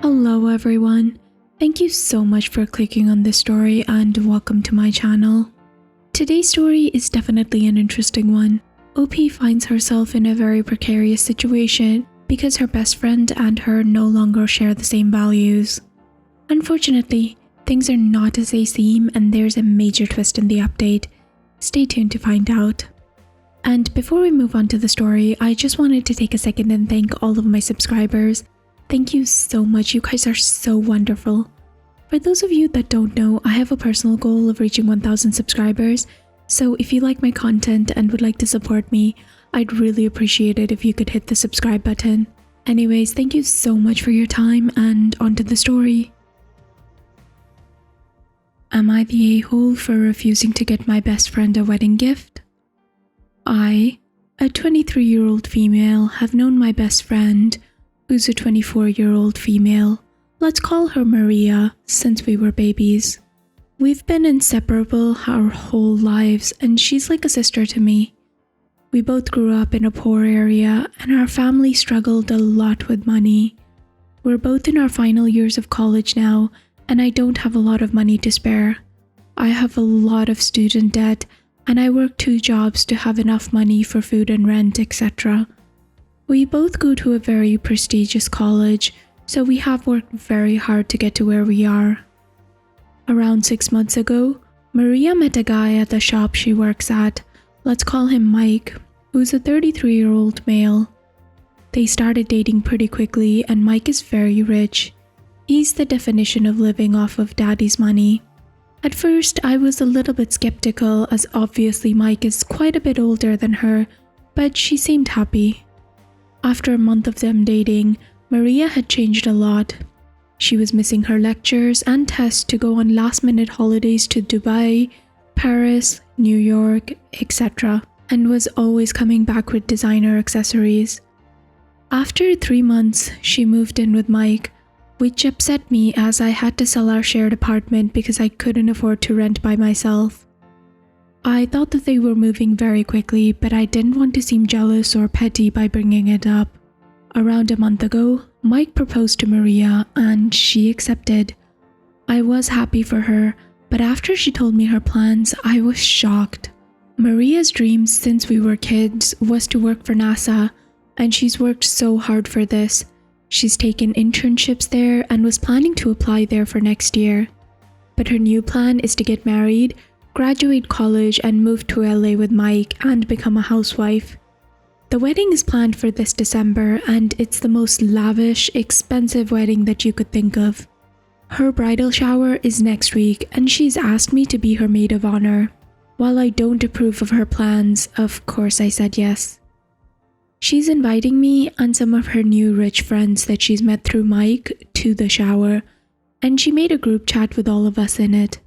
Hello everyone, thank you so much for clicking on this story and welcome to my channel. Today's story is definitely an interesting one. OP finds herself in a very precarious situation because her best friend and her no longer share the same values. Unfortunately, things are not as they seem and there's a major twist in the update. Stay tuned to find out. And before we move on to the story, I just wanted to take a second and thank all of my subscribers. Thank you so much, you guys are so wonderful. For those of you that don't know, I have a personal goal of reaching 1,000 subscribers, so if you like my content and would like to support me, I'd really appreciate it if you could hit the subscribe button. Anyways, thank you so much for your time and on to the story. Am I the a-hole for refusing to get my best friend a wedding gift? I, a 23-year-old female, have known my best friend, who's a 24-year-old female, let's call her Maria, since we were babies. We've been inseparable our whole lives and she's like a sister to me. We both grew up in a poor area and our family struggled a lot with money. We're both in our final years of college now and I don't have a lot of money to spare. I have a lot of student debt and I work 2 jobs to have enough money for food and rent, etc. We both go to a very prestigious college, so we have worked very hard to get to where we are. Around 6 months ago, Maria met a guy at the shop she works at, let's call him Mike, who's a 33-year-old male. They started dating pretty quickly and Mike is very rich. He's the definition of living off of daddy's money. At first, I was a little bit skeptical as obviously Mike is quite a bit older than her, but she seemed happy. After a month of them dating, Maria had changed a lot. She was missing her lectures and tests to go on last-minute holidays to Dubai, Paris, New York, etc., and was always coming back with designer accessories. After 3 months, she moved in with Mike, which upset me as I had to sell our shared apartment because I couldn't afford to rent by myself. I thought that they were moving very quickly, but I didn't want to seem jealous or petty by bringing it up. Around a month ago, Mike proposed to Maria and she accepted. I was happy for her, but after she told me her plans, I was shocked. Maria's dream since we were kids was to work for NASA, and she's worked so hard for this. She's taken internships there and was planning to apply there for next year. But her new plan is to get married, graduate college and move to LA with Mike and become a housewife. The wedding is planned for this December and it's the most lavish, expensive wedding that you could think of. Her bridal shower is next week and she's asked me to be her maid of honor. While I don't approve of her plans, of course I said yes. She's inviting me and some of her new rich friends that she's met through Mike to the shower, and she made a group chat with all of us in it.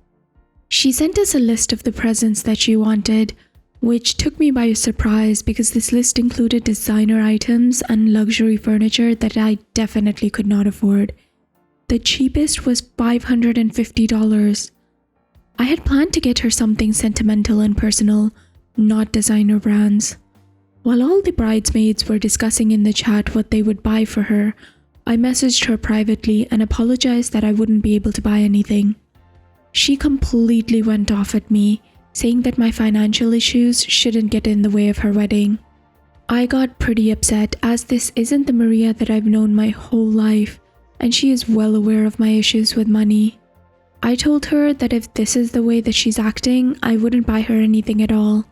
She sent us a list of the presents that she wanted, which took me by surprise because this list included designer items and luxury furniture that I definitely could not afford. The cheapest was $550. I had planned to get her something sentimental and personal, not designer brands. While all the bridesmaids were discussing in the chat what they would buy for her, I messaged her privately and apologized that I wouldn't be able to buy anything. She completely went off at me, saying that my financial issues shouldn't get in the way of her wedding. I got pretty upset as this isn't the Maria that I've known my whole life, and she is well aware of my issues with money. I told her that if this is the way that she's acting, I wouldn't buy her anything at all.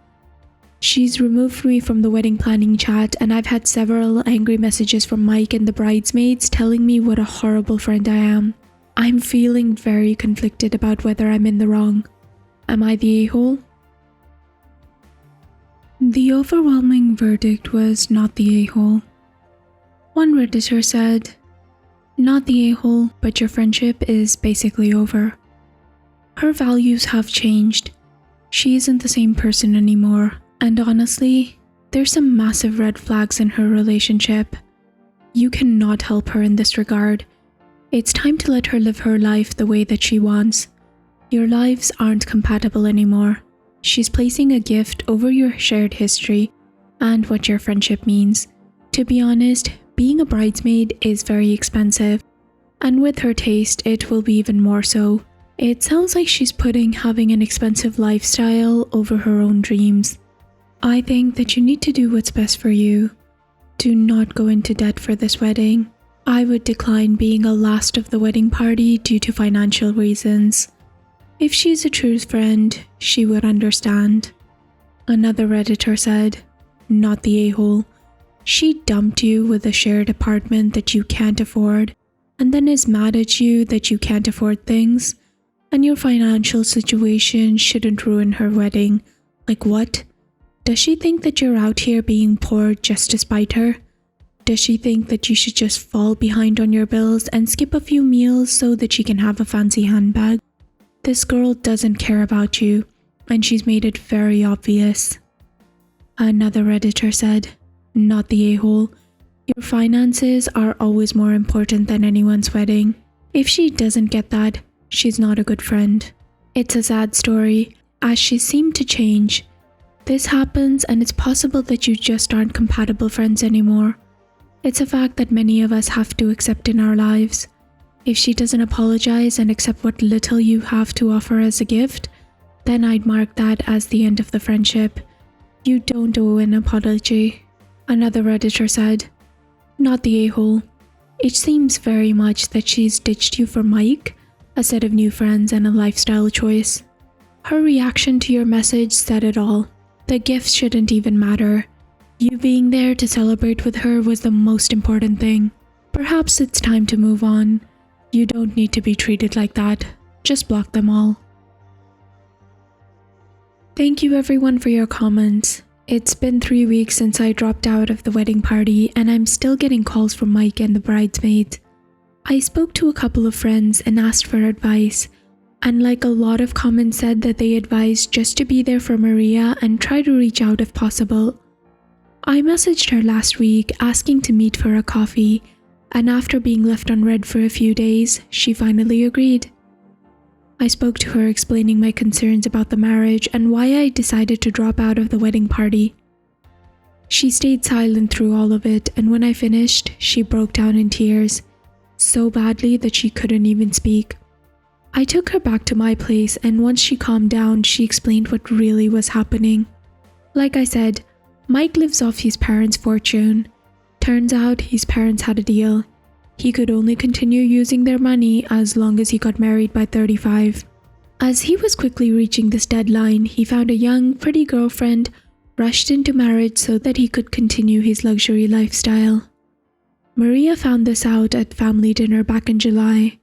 She's removed me from the wedding planning chat and I've had several angry messages from Mike and the bridesmaids telling me what a horrible friend I am. I'm feeling very conflicted about whether I'm in the wrong. Am I the a-hole? The overwhelming verdict was not the a-hole. One Redditor said, "Not the a-hole, but your friendship is basically over. Her values have changed. She isn't the same person anymore. And honestly, there's some massive red flags in her relationship. You cannot help her in this regard. It's time to let her live her life the way that she wants. Your lives aren't compatible anymore. She's placing a gift over your shared history and what your friendship means. To be honest, being a bridesmaid is very expensive. And with her taste, it will be even more so. It sounds like she's putting having an expensive lifestyle over her own dreams. I think that you need to do what's best for you. Do not go into debt for this wedding. I would decline being a last of the wedding party due to financial reasons. If she's a true friend, she would understand. Another Redditor said, not the a-hole. She dumped you with a shared apartment that you can't afford, and then is mad at you that you can't afford things, and your financial situation shouldn't ruin her wedding. Like what? Does she think that you're out here being poor just to spite her? Does she think that you should just fall behind on your bills and skip a few meals so that she can have a fancy handbag? This girl doesn't care about you, and she's made it very obvious. Another Redditor said, not the a-hole. Your finances are always more important than anyone's wedding. If she doesn't get that, she's not a good friend. It's a sad story, as she seemed to change. This happens, and it's possible that you just aren't compatible friends anymore. It's a fact that many of us have to accept in our lives. If she doesn't apologize and accept what little you have to offer as a gift, then I'd mark that as the end of the friendship. You don't owe an apology. Another Redditor said, not the a-hole. It seems very much that she's ditched you for Mike, a set of new friends and a lifestyle choice. Her reaction to your message said it all. The gifts shouldn't even matter. You being there to celebrate with her was the most important thing. Perhaps it's time to move on. You don't need to be treated like that. Just block them all. Thank you everyone for your comments. It's been 3 weeks since I dropped out of the wedding party, and I'm still getting calls from Mike and the bridesmaids. I spoke to a couple of friends and asked for advice, and like a lot of comments said that they advised just to be there for Maria and try to reach out if possible. I messaged her last week asking to meet for a coffee, and after being left unread for a few days, she finally agreed. I spoke to her explaining my concerns about the marriage and why I decided to drop out of the wedding party. She stayed silent through all of it, and when I finished, she broke down in tears, so badly that she couldn't even speak. I took her back to my place, and once she calmed down, she explained what really was happening. Like I said, Mike lives off his parents' fortune. Turns out his parents had a deal. He could only continue using their money as long as he got married by 35. As he was quickly reaching this deadline, he found a young, pretty girlfriend, rushed into marriage so that he could continue his luxury lifestyle. Maria found this out at family dinner back in July.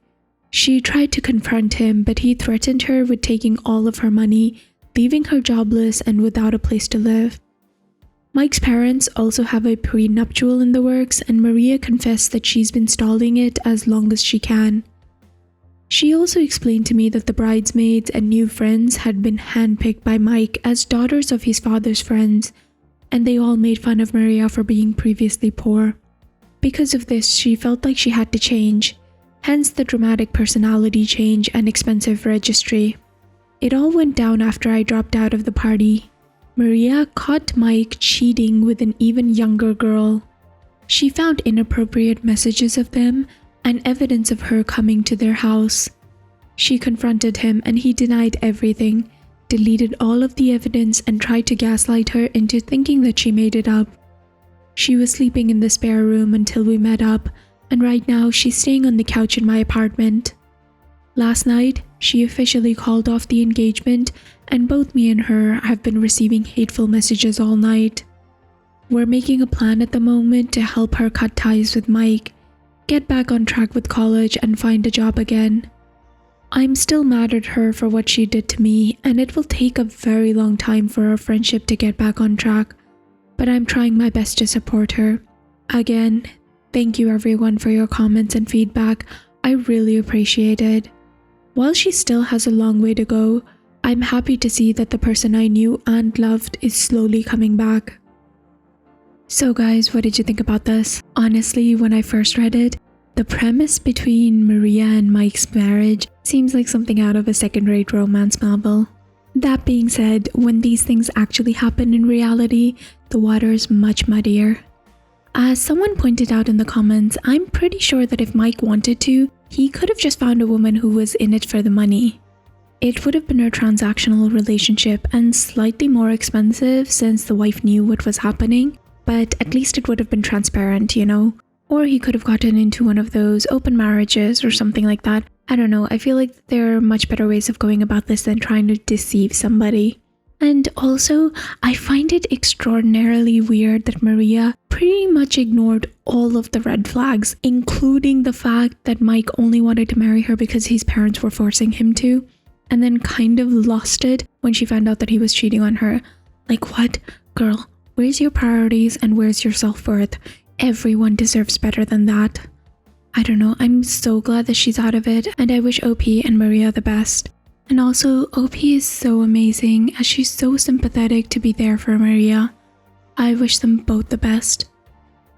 She tried to confront him, but he threatened her with taking all of her money, leaving her jobless and without a place to live. Mike's parents also have a prenuptial in the works, and Maria confessed that she's been stalling it as long as she can. She also explained to me that the bridesmaids and new friends had been handpicked by Mike as daughters of his father's friends, and they all made fun of Maria for being previously poor. Because of this, she felt like she had to change, hence the dramatic personality change and expensive registry. It all went down after I dropped out of the party. Maria caught Mike cheating with an even younger girl. She found inappropriate messages of them and evidence of her coming to their house. She confronted him and he denied everything, deleted all of the evidence and tried to gaslight her into thinking that she made it up. She was sleeping in the spare room until we met up, and right now she's staying on the couch in my apartment. Last night, she officially called off the engagement, and both me and her have been receiving hateful messages all night. We're making a plan at the moment to help her cut ties with Mike, get back on track with college and find a job again. I'm still mad at her for what she did to me, and it will take a very long time for our friendship to get back on track, but I'm trying my best to support her. Again, thank you everyone for your comments and feedback. I really appreciate it. While she still has a long way to go, I'm happy to see that the person I knew and loved is slowly coming back. So guys, what did you think about this? Honestly, when I first read it, the premise between Maria and Mike's marriage seems like something out of a second-rate romance novel. That being said, when these things actually happen in reality, the water is much muddier. As someone pointed out in the comments, I'm pretty sure that if Mike wanted to, He could have just found a woman who was in it for the money. It would have been a transactional relationship and slightly more expensive since the wife knew what was happening, but at least it would have been transparent, you know? Or he could have gotten into one of those open marriages or something like that. I don't know, I feel like there are much better ways of going about this than trying to deceive somebody. And also, I find it extraordinarily weird that Maria pretty much ignored all of the red flags, including the fact that Mike only wanted to marry her because his parents were forcing him to, and then kind of lost it when she found out that he was cheating on her. Like, what? Girl, where's your priorities and where's your self-worth? Everyone deserves better than that. I don't know, I'm so glad that she's out of it, and I wish OP and Maria the best. And also, OP is so amazing as she's so sympathetic to be there for Maria. I wish them both the best.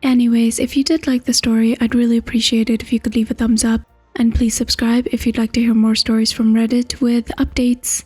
Anyways, if you did like the story, I'd really appreciate it if you could leave a thumbs up. And please subscribe if you'd like to hear more stories from Reddit with updates.